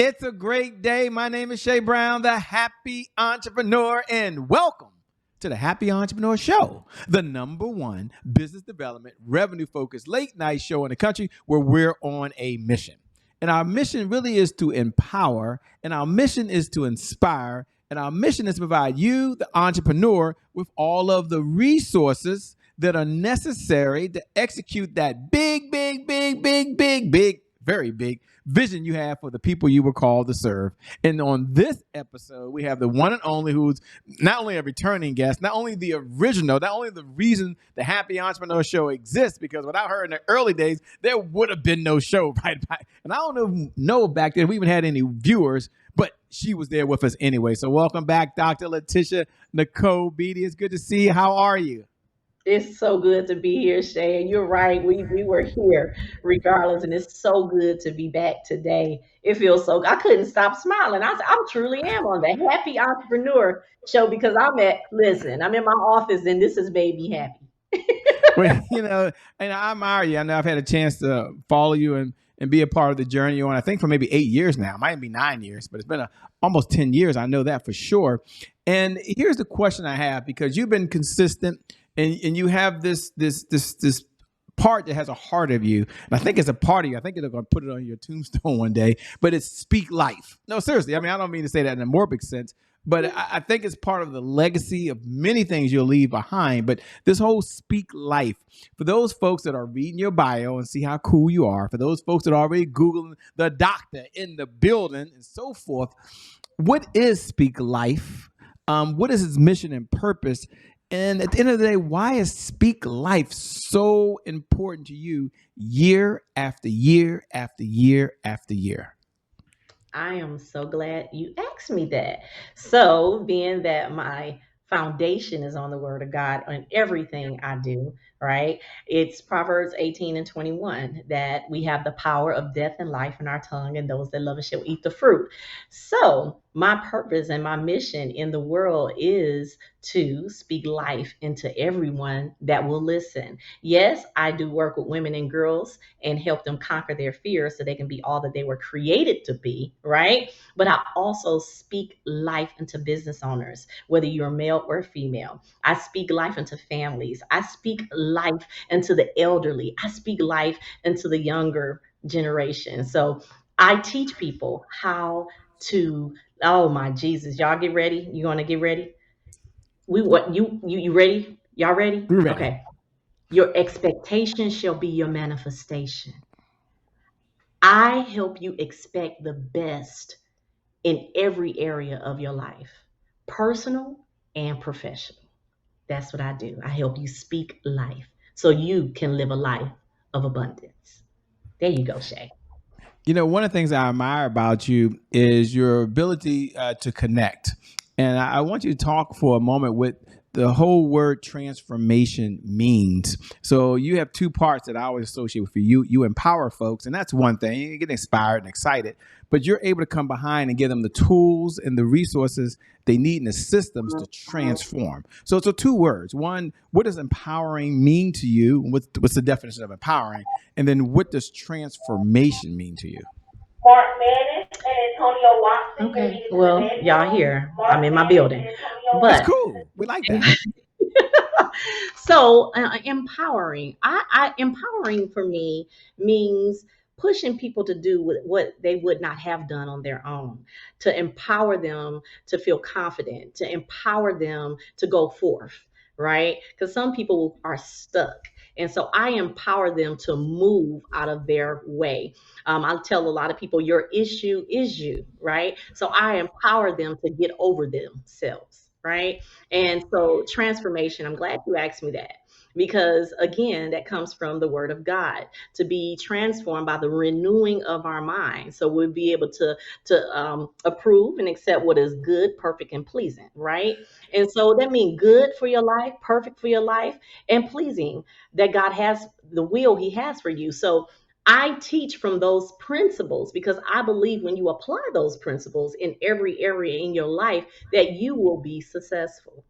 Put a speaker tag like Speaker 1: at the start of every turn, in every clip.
Speaker 1: It's a great day. My name is Shay Brown, the Happy Entrepreneur, and welcome to the Happy Entrepreneur Show, the #1 business development, revenue-focused late night show in the country where we're on a mission. And our mission really is to empower, and our mission is to inspire, and our mission is to provide you, the entrepreneur, with all of the resources that are necessary to execute that big, very big vision you have for the people you were called to serve. And on this episode, we have the one and only, who's not only a returning guest, not only the original, not only the reason the Happy Entrepreneur Show exists, because without her in the early days, there would have been no show right back. And I don't know back then if we even had any viewers, but she was there with us anyway. So welcome back, Dr. Laticia Nicole Beatty. It's good to see you. How are you?
Speaker 2: It's so good to be here, Shay. And you're right. We were here regardless. And it's so good to be back today. It feels so I couldn't stop smiling. I truly am on the Happy Entrepreneur Show because I'm in my office and this has made me happy.
Speaker 1: Well, and I admire you. I know I've had a chance to follow you and be a part of the journey you're on, I think, for maybe 8 years now. It might be 9 years, but it's been almost 10 years. I know that for sure. And here's the question I have, because you've been consistent and you have this part that has a heart of you. And I think it's a part of you. I think they're going to put it on your tombstone one day, but it's speak life. No, seriously. I mean, I don't mean to say that in a morbid sense, but I think it's part of the legacy of many things you'll leave behind. But this whole speak life, for those folks that are reading your bio and see how cool you are, for those folks that are already Googling the doctor in the building and so forth, what is speak life? What is its mission and purpose? And at the end of the day, why is Speak Life so important to you year after year after year after year?
Speaker 2: I am so glad you asked me that. So, being that my foundation is on the word of God on everything I do, right? It's Proverbs 18:21 that we have the power of death and life in our tongue, and those that love it shall eat the fruit. So, my purpose and my mission in the world is to speak life into everyone that will listen. Yes, I do work with women and girls and help them conquer their fears so they can be all that they were created to be, right? But I also speak life into business owners, whether you're male or female. I speak life into families. I speak life into the elderly. I speak life into the younger generation. So I teach people how to, oh my Jesus, y'all get ready. You want to get ready? You ready? Y'all ready?
Speaker 1: We're ready.
Speaker 2: Okay. Your expectation shall be your manifestation. I help you expect the best in every area of your life, personal and professional. That's what I do. I help you speak life so you can live a life of abundance. There you go, Shay.
Speaker 1: One of the things I admire about you is your ability to connect. And I want you to talk for a moment with the whole word transformation means. So you have two parts that I always associate with you. You empower folks, and that's one thing. You get inspired and excited, but you're able to come behind and give them the tools and the resources they need in the systems to transform. So it's two words. One, what does empowering mean to you? What's the definition of empowering? And then what does transformation mean to you?
Speaker 2: Mark Manning and Antonio Watson. Okay, well, y'all here. I'm in my building.
Speaker 1: That's
Speaker 2: But
Speaker 1: cool. We like that.
Speaker 2: so empowering, empowering for me means pushing people to do what they would not have done on their own, to empower them to feel confident, to empower them to go forth, right? Because some people are stuck. And so I empower them to move out of their way. I tell a lot of people, your issue is you, right? So I empower them to get over themselves, right? And so transformation, I'm glad you asked me that because again, that comes from the word of God to be transformed by the renewing of our mind. So we'll be able to approve and accept what is good, perfect, and pleasing, right? And so that means good for your life, perfect for your life, and pleasing that God has the will He has for you. So I teach from those principles because I believe when you apply those principles in every area in your life, that you will be successful.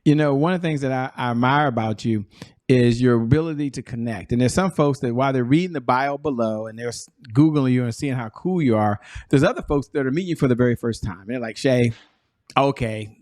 Speaker 1: One of the things that I admire about you is your ability to connect. And there's some folks that while they're reading the bio below and they're Googling you and seeing how cool you are, there's other folks that are meeting you for the very first time. They're like, Shay, okay,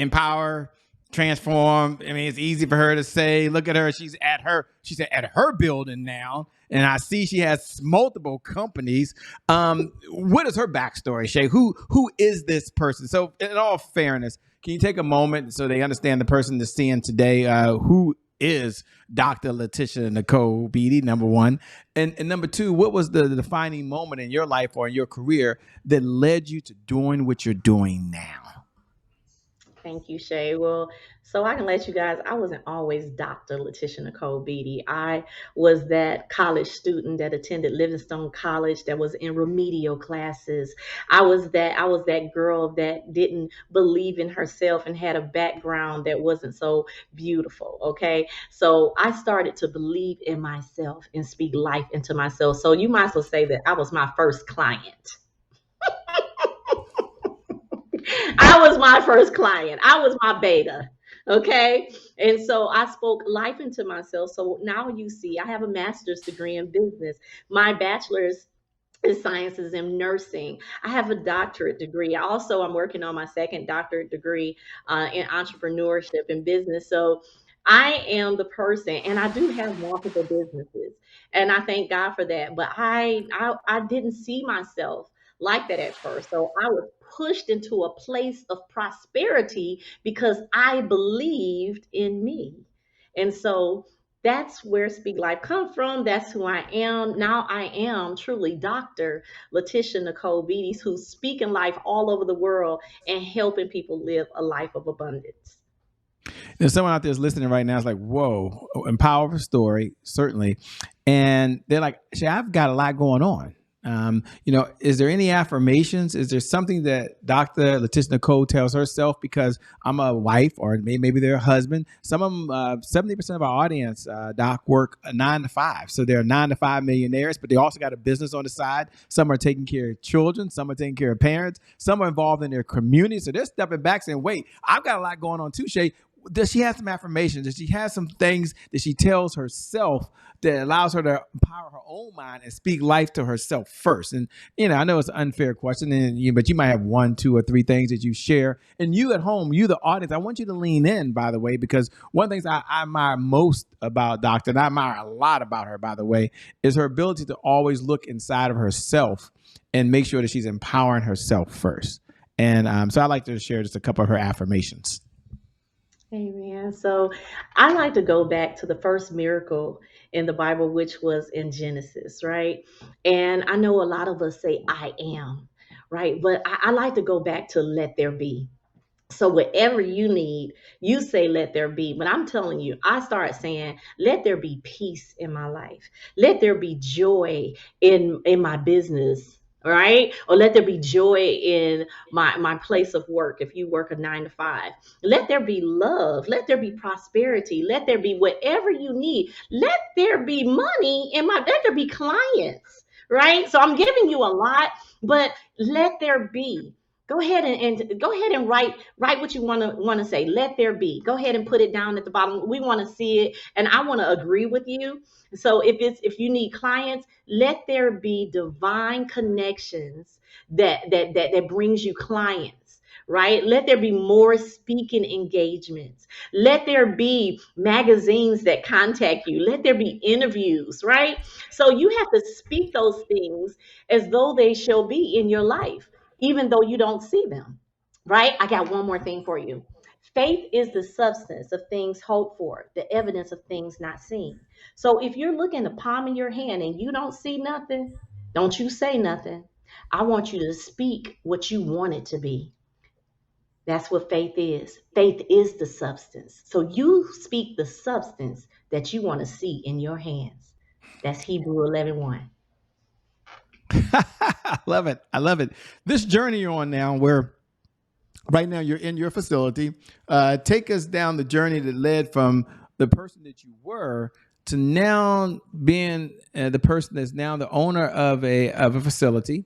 Speaker 1: empower, transform. I mean, it's easy for her to say, look at her. She's at her building now. And I see she has multiple companies. What is her backstory, Shay? Who is this person? So in all fairness, can you take a moment so they understand the person that's seeing today, who is Dr. Laticia Nicole Beatty, number one. And number two, what was the defining moment in your life or in your career that led you to doing what you're doing now?
Speaker 2: Thank you, Shay. Well, so I can let you guys, I wasn't always Dr. Laticia Nicole Beatty. I was that college student that attended Livingstone College that was in remedial classes. I was that girl that didn't believe in herself and had a background that wasn't so beautiful. Okay. So I started to believe in myself and speak life into myself. So you might as well say that I was my first client. I was my first client. I was my beta. Okay. And so I spoke life into myself. So now you see, I have a master's degree in business. My bachelor's in sciences in nursing. I have a doctorate degree. Also, I'm working on my second doctorate degree in entrepreneurship and business. So I am the person, and I do have multiple businesses, and I thank God for that. But I didn't see myself like that at first. So I was pushed into a place of prosperity because I believed in me. And so that's where Speak Life come from. That's who I am. Now I am truly Dr. Laticia Nicole Beatty, who's speaking life all over the world and helping people live a life of abundance.
Speaker 1: There's someone out there is listening right now. It's like, whoa, empowerful story, certainly. And they're like, Shay, I've got a lot going on. Is there any affirmations? Is there something that Dr. Laticia Nicole tells herself? Because I'm a wife, or maybe they're a husband. Some of them, 70% of our audience, Doc, work a 9 to 5. So they're 9 to 5 millionaires, but they also got a business on the side. Some are taking care of children. Some are taking care of parents. Some are involved in their community. So they're stepping back saying, wait, I've got a lot going on too, Shay. Does she have some affirmations? Does she have some things that she tells herself that allows her to empower her own mind and speak life to herself first? And, I know it's an unfair question, but you might have 1, 2, or 3 things that you share. And you at home, you, the audience, I want you to lean in, by the way, because one of the things I admire most about Dr., and I admire a lot about her, by the way, is her ability to always look inside of herself and make sure that she's empowering herself first. And so I'd like to share just a couple of her affirmations.
Speaker 2: Amen. So I like to go back to the first miracle in the Bible, which was in Genesis, right? And I know a lot of us say, I am, right? But I like to go back to let there be. So whatever you need, you say, let there be. But I'm telling you, I started saying, let there be peace in my life. Let there be joy in my business. Right? Or let there be joy in my place of work. If you work a 9 to 5, let there be love. Let there be prosperity. Let there be whatever you need. Let there be money let there be clients. Right? So I'm giving you a lot, but let there be. Go ahead and go ahead and write what you want to say. Let there be. Go ahead and put it down at the bottom. We want to see it, and I want to agree with you. So if you need clients, let there be divine connections that brings you clients. Right? Let there be more speaking engagements. Let there be magazines that contact you. Let there be interviews, right? So you have to speak those things as though they shall be in your life, even though you don't see them, right? I got one more thing for you. Faith is the substance of things hoped for, the evidence of things not seen. So if you're looking at the palm of your hand and you don't see nothing, don't you say nothing. I want you to speak what you want it to be. That's what faith is. Faith is the substance. So you speak the substance that you want to see in your hands. That's Hebrew 11:1.
Speaker 1: I love it. I love it. This journey you're on now, where right now you're in your facility, take us down the journey that led from the person that you were to now being the person that's now the owner of a facility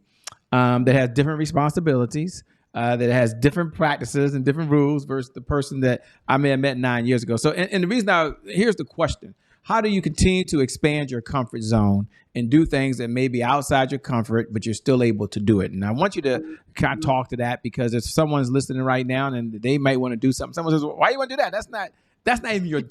Speaker 1: that has different responsibilities, that has different practices and different rules versus the person that I may have met 9 years ago. So, and the reason here's the question. how do you continue to expand your comfort zone and do things that may be outside your comfort, but you're still able to do it? And I want you to kind of talk to that, because if someone's listening right now and they might want to do something, someone says, well, "Why you want to do that? That's not even your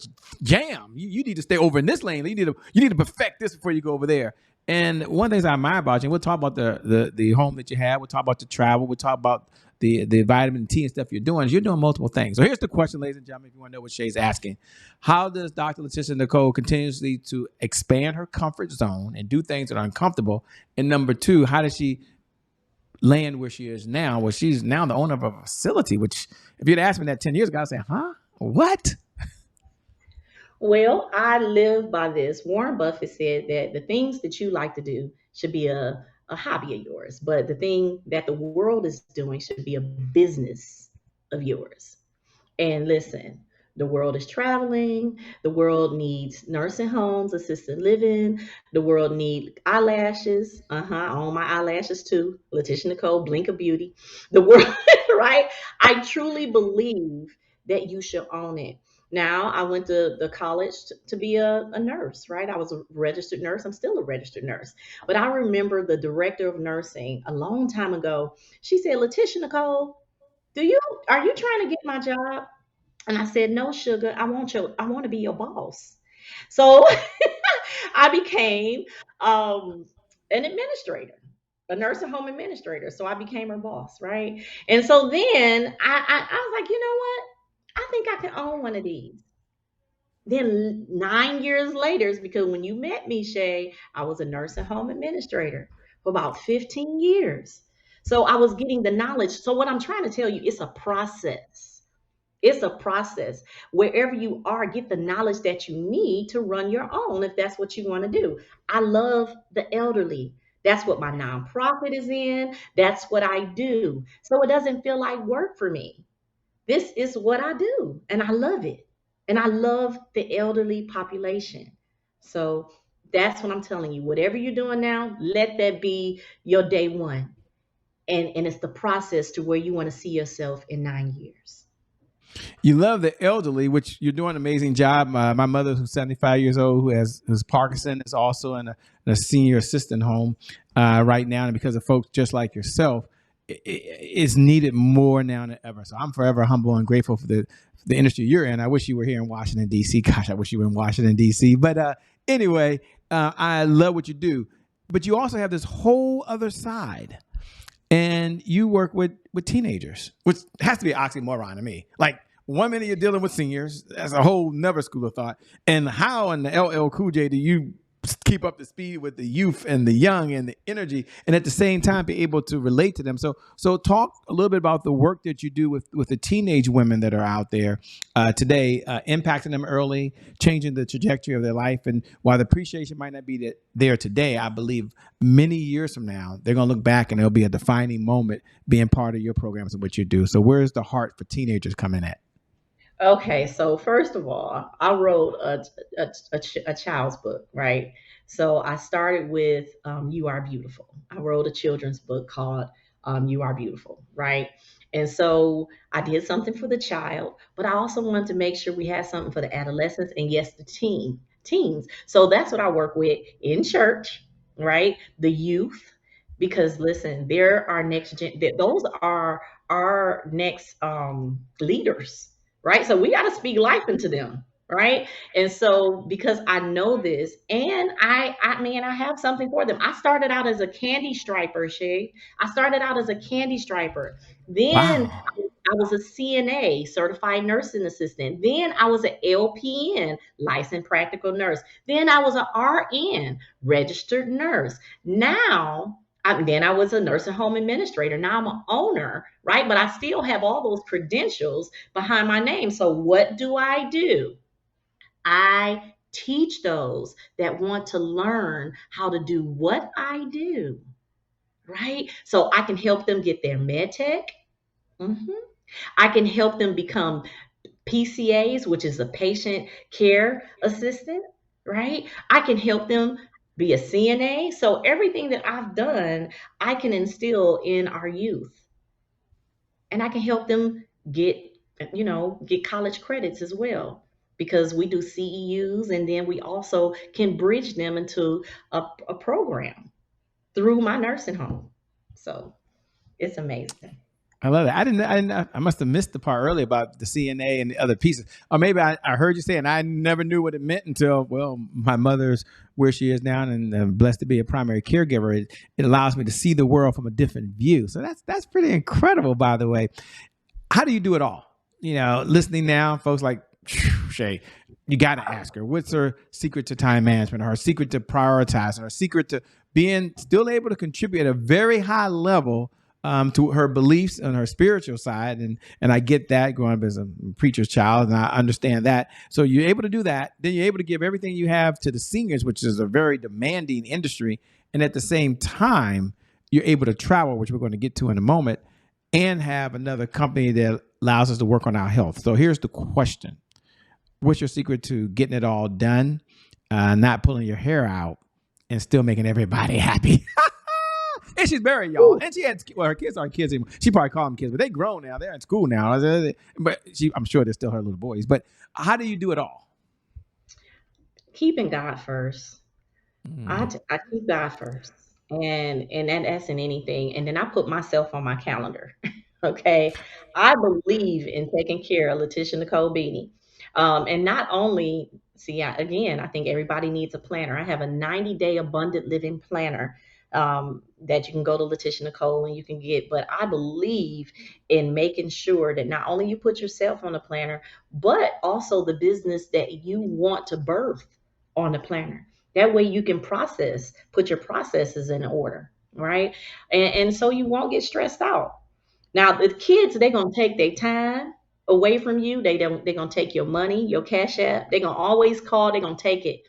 Speaker 1: jam. You need to stay over in this lane. You need to perfect this before you go over there." And one of the things I admire about you, and we'll talk about the home that you have, we'll talk about the travel, we'll talk about the vitamin T and stuff you're doing, is you're doing multiple things. So here's the question, ladies and gentlemen, if you want to know what Shay's asking. How does Dr. Laticia Nicole continuously to expand her comfort zone and do things that are uncomfortable? And number two, how does she land where she is now, where she's now the owner of a facility, which if you'd asked me that 10 years ago, I'd say, huh? What?
Speaker 2: Well, I live by this. Warren Buffett said that the things that you like to do should be a hobby of yours, but the thing that the world is doing should be a business of yours. And listen, the world is traveling. The world needs nursing homes, assisted living. The world needs eyelashes. I own my eyelashes too. Laticia Nicole, Blink of Beauty. The world, right? I truly believe that you should own it. Now, I went to the college to be a nurse, right? I was a registered nurse. I'm still a registered nurse. But I remember the director of nursing a long time ago. She said, Laticia Nicole, do you are you trying to get my job? And I said, no, sugar, I want to be your boss. So I became um, an administrator, a nursing home administrator. So I became her boss, right? And so then I was like, you know what? I think I can own one of these. Then 9 years later, because when you met me, Shay, I was a nursing home administrator for about 15 years. So I was getting the knowledge. So what I'm trying to tell you, it's a process. It's a process. Wherever you are, get the knowledge that you need to run your own if that's what you want to do. I love the elderly. That's what my nonprofit is in. That's what I do. So it doesn't feel like work for me. This is what I do, and I love it. And I love the elderly population. So that's what I'm telling you. Whatever you're doing now, let that be your day one. And it's the process to where you want to see yourself in 9 years.
Speaker 1: You love the elderly, which you're doing an amazing job. My mother, who's 75 years old, who's Parkinson, is also in a senior assistant home right now. And because of folks just like yourself, it's needed more now than ever. So I'm forever humble and grateful for the industry you're in. I wish you were here in Washington, D.C. Gosh, I wish you were in Washington, D.C. But anyway, I love what you do. But you also have this whole other side, and you work with teenagers, which has to be an oxymoron to me. Like, one minute you're dealing with seniors, that's a whole never school of thought. And how in the LL Cool J do you keep up the speed with the youth and the young and the energy, and at the same time be able to relate to them? So talk a little bit about the work that you do with the teenage women that are out there today, impacting them early, changing the trajectory of their life. And while the appreciation might not be there today, I believe many years from now they're going to look back and it'll be a defining moment being part of your programs and what you do. So where's the heart for teenagers coming at?
Speaker 2: Okay, so first of all, I wrote a child's book, right? So I started with You Are Beautiful. I wrote a children's book called You Are Beautiful, right? And so I did something for the child, but I also wanted to make sure we had something for the adolescents and yes, the teens. So that's what I work with in church, right? The youth, because listen, they're our next gen. Those are our next leaders, right? So we got to speak life into them, right? And so because I know this, and I mean, I have something for them. I started out as a candy striper, Shay. I started out as a candy striper. Then
Speaker 1: Wow.
Speaker 2: I was a CNA, certified nursing assistant. Then I was an LPN, licensed practical nurse. Then I was an RN, registered nurse. Then I was a nursing home administrator. Now I'm an owner, right? But I still have all those credentials behind my name. So what do? I teach those that want to learn how to do what I do, right? So I can help them get their med tech. Mhm. I can help them become PCAs, which is a patient care assistant, right? I can help them be a CNA. So everything that I've done, I can instill in our youth, and I can help them get get college credits as well. because we do CEUs, and then we also can bridge them into a program through my nursing home. So it's amazing.
Speaker 1: I love it. I must have missed the part earlier about the CNA and the other pieces. Or maybe I heard you say, and I never knew what it meant until, well, my mother's where she is now, and I'm blessed to be a primary caregiver. It allows me to see the world from a different view. So that's pretty incredible, by the way. How do you do it all? Listening now, folks like Shay, you got to ask her what's her secret to time management, or her secret to prioritizing, her secret to being still able to contribute at a very high level to her beliefs and her spiritual side. And I get that growing up as a preacher's child, and I understand that. So you're able to do that. Then you're able to give everything you have to the seniors, which is a very demanding industry. And at the same time, you're able to travel, which we're going to get to in a moment, and have another company that allows us to work on our health. So here's the question. What's your secret to getting it all done, not pulling your hair out, and still making everybody happy? And she's married, y'all. And she had, well, her kids aren't kids anymore. She probably call them kids, but they grown now. They're in school now. But I'm sure they're still her little boys. But how do you do it all?
Speaker 2: Keeping God first.
Speaker 1: Mm.
Speaker 2: I keep God first, and that's in anything. And then I put myself on my calendar. Okay, I believe in taking care of Laticia Nicole Beatty, and not only see. Again, I think everybody needs a planner. I have a 90-day abundant living planner that you can go to Laticia Nicole and you can get. But I believe in making sure that not only you put yourself on the planner, but also the business that you want to birth on the planner. That way you can put your processes in order, right? And so you won't get stressed out. Now the kids, they're gonna take their time away from you. They're gonna take your money, your cash app. They're gonna always call, they're gonna take it.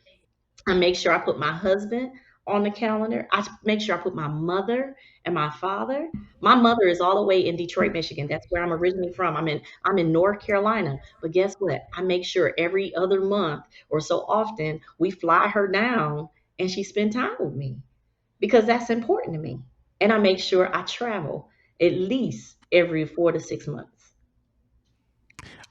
Speaker 2: I make sure I put my husband on the calendar. I make sure I put my mother and my father. My mother is all the way in Detroit, Michigan. That's where I'm originally from. I'm in North Carolina. But guess what? I make sure every other month or so often we fly her down and she spend time with me because that's important to me. And I make sure I travel at least every 4 to 6 months.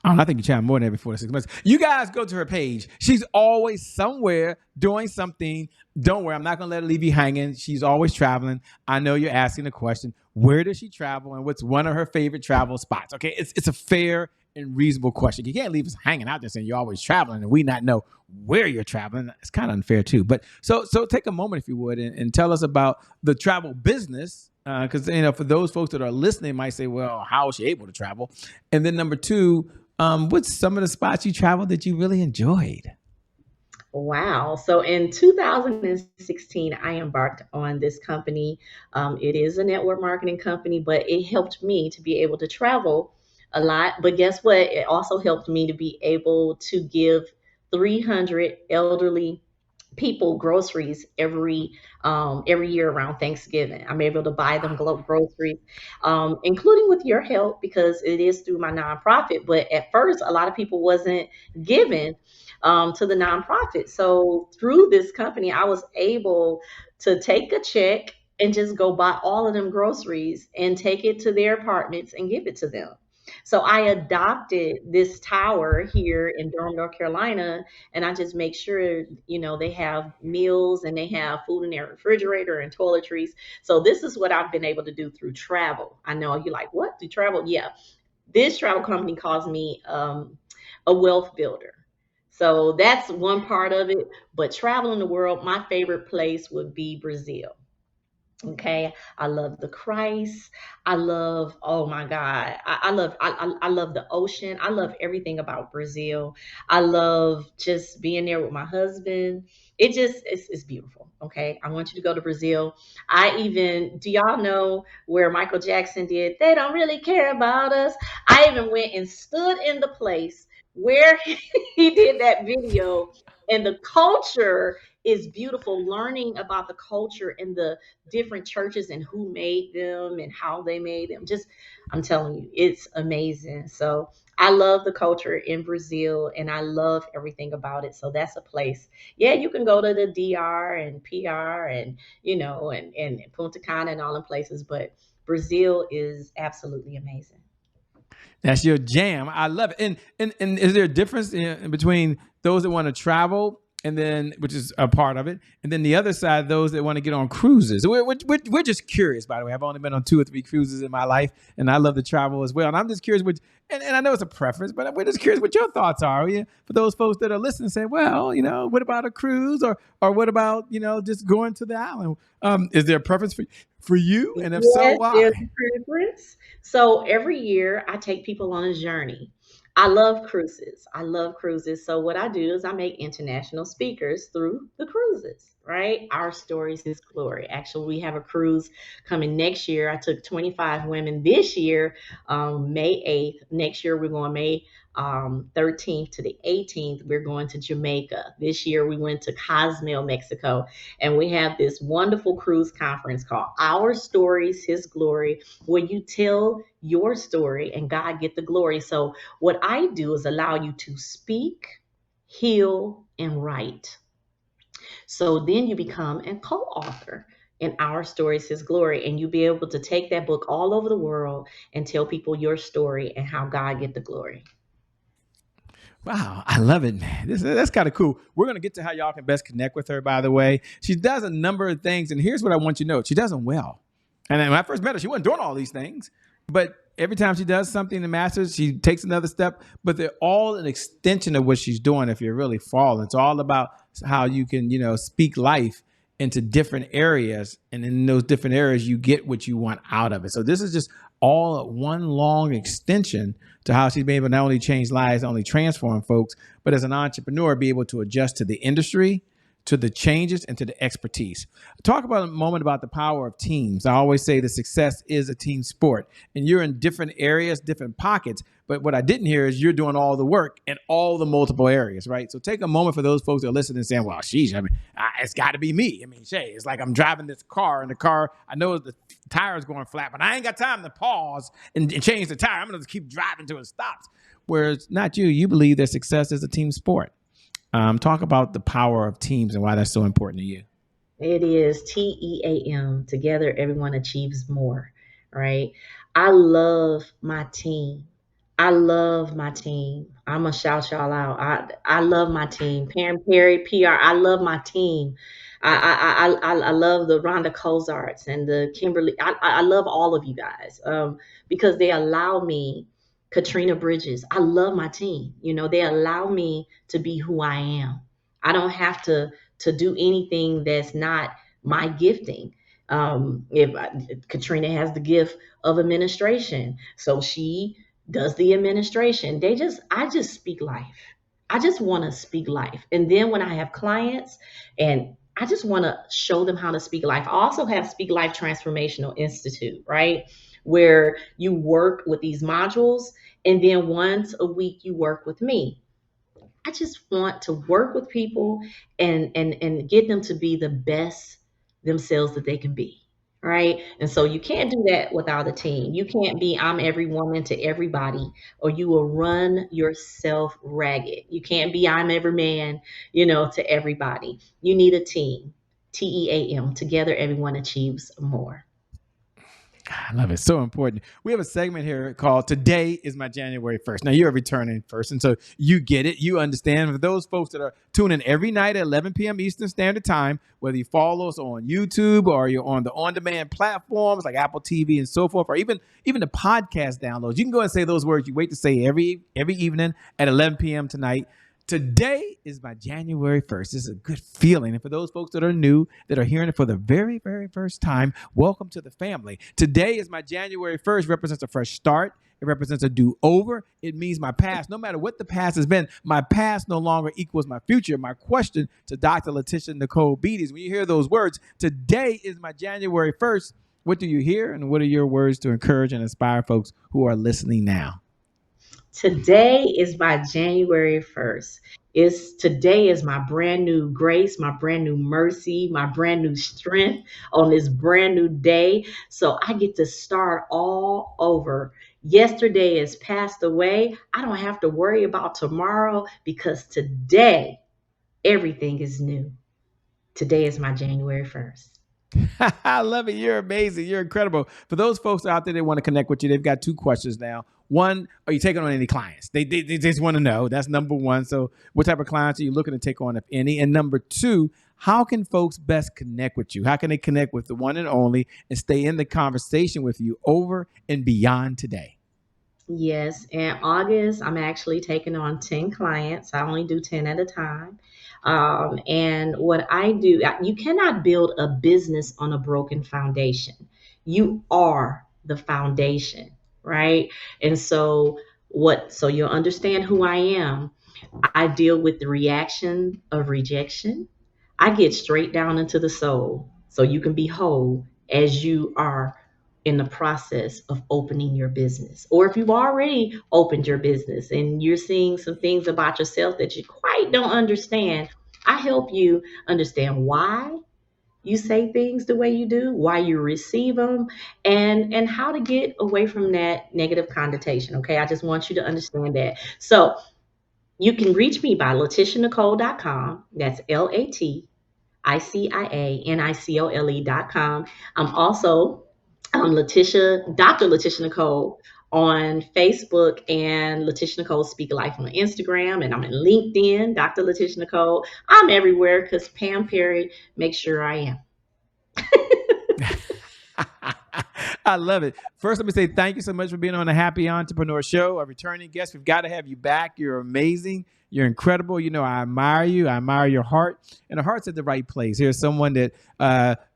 Speaker 1: I think you chat more than every 4 to 6 months. You guys go to her page. She's always somewhere doing something. Don't worry, I'm not going to let her leave you hanging. She's always traveling. I know you're asking the question, where does she travel and what's one of her favorite travel spots? Okay, it's a fair and reasonable question. You can't leave us hanging out there saying you're always traveling and we not know where you're traveling. It's kind of unfair too. But so take a moment, if you would, and tell us about the travel business. Because for those folks that are listening, might say, "Well, how is she able to travel?" And then number two, what's some of the spots you traveled that you really enjoyed?
Speaker 2: Wow. So in 2016, I embarked on this company. It is a network marketing company, but it helped me to be able to travel a lot. But guess what? It also helped me to be able to give 300 elderly people groceries every year around Thanksgiving. I'm able to buy them groceries, including with your help because it is through my nonprofit. But at first, a lot of people wasn't giving to the nonprofit. So through this company, I was able to take a check and just go buy all of them groceries and take it to their apartments and give it to them. So I adopted this tower here in Durham, North Carolina, and I just make sure, they have meals and they have food in their refrigerator and toiletries. So this is what I've been able to do through travel. I know you're like, what? Do travel? Yeah. This travel company calls me a wealth builder. So that's one part of it. But traveling the world, my favorite place would be Brazil. Okay, I love the Christ. I love, oh my God, I love the ocean. I love everything about Brazil. I love just being there with my husband. It's beautiful. Okay, I want you to go to Brazil. Do y'all know where Michael Jackson did? They don't really care about us. I even went and stood in the place where he did that video, and the culture is beautiful. Learning about the culture and the different churches and who made them and how they made them. Just, I'm telling you, it's amazing. So I love the culture in Brazil and I love everything about it. So that's a place. Yeah, you can go to the DR and PR and, and Punta Cana and all the places, but Brazil is absolutely amazing.
Speaker 1: That's your jam. I love it. And is there a difference in between those that want to travel and then, which is a part of it, and then the other side, those that want to get on cruises? We're just curious, by the way. I've only been on 2 or 3 cruises in my life, and I love to travel as well. And I'm just curious, and I know it's a preference, but we're just curious what your thoughts are. For those folks that are listening, say, well, what about a cruise, or what about just going to the island? Is there a preference for you? And if so,
Speaker 2: Yes,
Speaker 1: why?
Speaker 2: there's a preference. So every year I take people on a journey. I love cruises. I love cruises. So what I do is I make international speakers through the cruises, right? Our stories is glory. Actually, we have a cruise coming next year. I took 25 women this year, May 8th. Next year we're going May 13th to the 18th. We're going to Jamaica. This year we went to Cozumel, Mexico, and we have this wonderful cruise conference called Our Stories, His Glory, where you tell your story and God get the glory. So what I do is allow you to speak, heal, and write. So then you become a co-author in Our Stories, His Glory, and you'll be able to take that book all over the world and tell people your story and how God get the glory.
Speaker 1: Wow, I love it, man. That's kind of cool. We're going to get to how y'all can best connect with her, by the way. She does a number of things, and here's what I want you to know. She does them well. And then when I first met her, she wasn't doing all these things. But every time she does something in Masters, she takes another step. But they're all an extension of what she's doing if you're really following. It's all about how you can, speak life into different areas. And in those different areas, you get what you want out of it. So this is just all one long extension to how she's been able to not only change lives, not only transform folks, but as an entrepreneur, be able to adjust to the industry, to the changes, and to the expertise. Talk about a moment about the power of teams. I always say that success is a team sport, and you're in different areas, different pockets. But what I didn't hear is you're doing all the work in all the multiple areas, right? So take a moment for those folks that are listening and saying, well, sheesh, it's got to be me. Shay, it's like I'm driving this car, and the car, I know the tire's going flat, but I ain't got time to pause and change the tire. I'm going to keep driving till it stops. Whereas not you. You believe that success is a team sport. Talk about the power of teams and why that's so important to you.
Speaker 2: It is TEAM. Together, everyone achieves more, right? I love my team. I love my team. I'm going to shout y'all out. I love my team. Pam Perry, PR, I love my team. I love the Rhonda Cozarts and the Kimberly. I love all of you guys because they allow me, Katrina Bridges, I love my team. They allow me to be who I am. I don't have to do anything that's not my gifting. Katrina has the gift of administration, so she does the administration. I just speak life. I just want to speak life. And then when I have clients and I just want to show them how to speak life. I also have Speak Life Transformational Institute, right? Where you work with these modules and then once a week you work with me. I just want to work with people and get them to be the best themselves that they can be. Right. And so you can't do that without a team. You can't be I'm every woman to everybody, or you will run yourself ragged. You can't be I'm every man, to everybody. You need a team. TEAM. Together, everyone achieves more.
Speaker 1: I love it. So important. We have a segment here called Today is My January 1st. Now, you're a returning person, so you get it. You understand. For those folks that are tuning every night at 11 p.m. Eastern Standard Time, whether you follow us on YouTube or you're on the on-demand platforms like Apple TV and so forth, or even the podcast downloads, you can go and say those words you wait to say every evening at 11 p.m. tonight. Today is my January 1st. This is a good feeling. And for those folks that are new, that are hearing it for the very, very first time, welcome to the family. Today is my January 1st, represents a fresh start. It represents a do-over. It means my past, no matter what the past has been, my past no longer equals my future. My question to Dr. Laticia Nicole Beatty is, when you hear those words, today is my January 1st, what do you hear? And what are your words to encourage and inspire folks who are listening now?
Speaker 2: Today is my January 1st. Today is my brand new grace, my brand new mercy, my brand new strength on this brand new day. So I get to start all over. Yesterday is passed away. I don't have to worry about tomorrow because today everything is new. Today is my January 1st.
Speaker 1: I love it. You're amazing. You're incredible. For those folks out there that want to connect with you, they've got 2 questions now. One, are you taking on any clients? They just want to know. That's number one. So what type of clients are you looking to take on, if any? And number two, how can folks best connect with you? How can they connect with the one and only and stay in the conversation with you over and beyond today?
Speaker 2: Yes, in August, I'm actually taking on 10 clients. I only do 10 at a time. And what I do, you cannot build a business on a broken foundation. You are the foundation, right? And so you'll understand who I am. I deal with the reaction of rejection. I get straight down into the soul so you can be whole as you are in the process of opening your business. Or if you've already opened your business and you're seeing some things about yourself that you quite don't understand, I help you understand why you say things the way you do, why you receive them, and how to get away from that negative connotation. Okay, I just want you to understand that. So you can reach me by LaticiaNicole.com. That's LATICIANICOLE.com. I'm also Dr. Laticia Nicole on Facebook and Laticia Nicole Speak Life on Instagram. And I'm in LinkedIn, Dr. Laticia Nicole. I'm everywhere because Pam Perry makes sure I am.
Speaker 1: I love it. First, let me say thank you so much for being on the Happy Entrepreneur Show. A returning guest. We've got to have you back. You're amazing. You're incredible. You know, I admire you. I admire your heart. And the heart's at the right place. Here's someone that,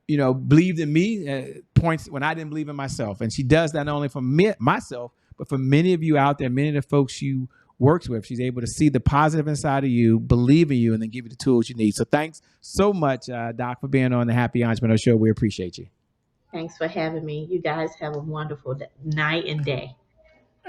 Speaker 1: believed in me at points when I didn't believe in myself. And she does that not only for me, myself, but for many of you out there, many of the folks you works with. She's able to see the positive inside of you, believe in you, and then give you the tools you need. So thanks so much, Doc, for being on the Happy Entrepreneur Show. We appreciate you.
Speaker 2: Thanks for having me. You guys have a wonderful night and day.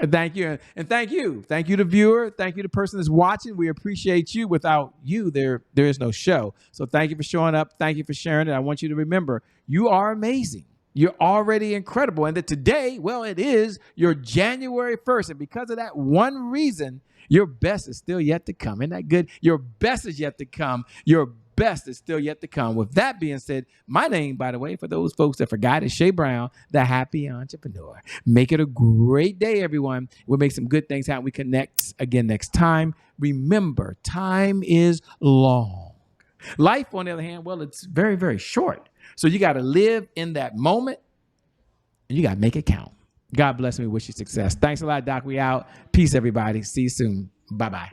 Speaker 1: Thank you. And thank you. Thank you, the viewer. Thank you, the person that's watching. We appreciate you. Without you, there is no show. So thank you for showing up. Thank you for sharing it. I want you to remember, you are amazing. You're already incredible. And that today, well, it is your January 1st. And because of that one reason, your best is still yet to come. Isn't that good? Your best is yet to come. Your best is still yet to come. With that being said, my name, by the way, for those folks that forgot, is Shay Brown, the Happy Entrepreneur. Make it a great day, everyone. We'll make some good things happen. We connect again next time. Remember, time is long. Life, on the other hand, well, it's very, very short. So you got to live in that moment, and you got to make it count. God bless me. Wish you success. Thanks a lot, Doc. We out. Peace, everybody. See you soon. Bye-bye.